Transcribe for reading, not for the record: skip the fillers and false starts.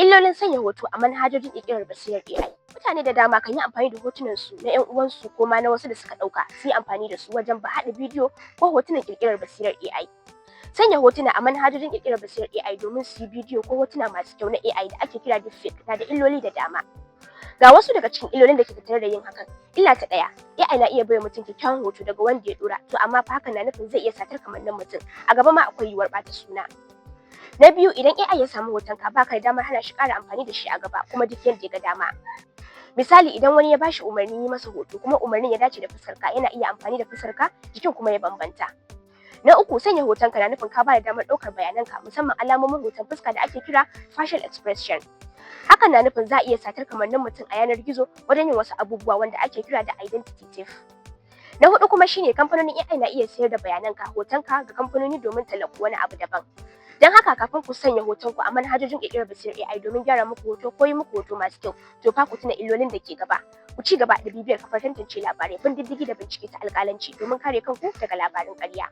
Illolin sanya hoto a manhajojin ƙirƙirar basirar AI. Mutane da dama kan yi amfani da hotunansu na 'yan uwansu ko ma na wasu da suka ɗauka su yi amfani da su wajen haɗa bidiyo ko hotunan ƙirƙirar basirar AI. Sanya hotuna a manhajojin ƙirƙirar basirar AI domin su yi bidiyo ko hotuna masu kyau na AI da ake kira Deepfake na da illoli da dama. Ga wasu daga cikin illolin da ke tattare da yin hakan. Illa ta ɗaya, AI na iya baiwa mutum kyakkyawan hoto daga wanda ya ɗora, to amma fa hakan na nufin zai iya satar kamannin mutum. A gaba ma akwai yiwuwar ɓata suna. Na biyu, idan AI ya samu hotonka baka da damar hana shi ƙara amfani da shi a gaba kuma duk yadda ya ga dama. Misali, idan wani ya bashi umarnin yi masa hoto kuma umarnin ya dace da fuskarka, yana iya amfani da fuskarka, jikin kuma ya bambanta. Na uku, sanya hotonka na nufin ka ba da damar ɗaukar bayananka, musamman alamomin hoton fuska da ake kira facial expression. Hakan na nufin za a iya satar kamannin mutum a yanar gizo wajen yin wasu abubuwa wanda ake kira da identity theft. Na hudu kuma shine kamfanonin AI na iya sayar da bayananka, hotonka ga kamfanoni domin tallar wani abu daban. Don haka kafin ku sanya hotonku a manhajojin ƙirƙirar basirar AI domin gyara muku hoto ko yi muku hoto masu kyau, to fa ku tuna illolin da ke gaba. Ku ci gaba da bibiyar kafar tantance labarai, bin diddigi da bincike ta alƙalanci domin kare kanku daga labarin ƙarya.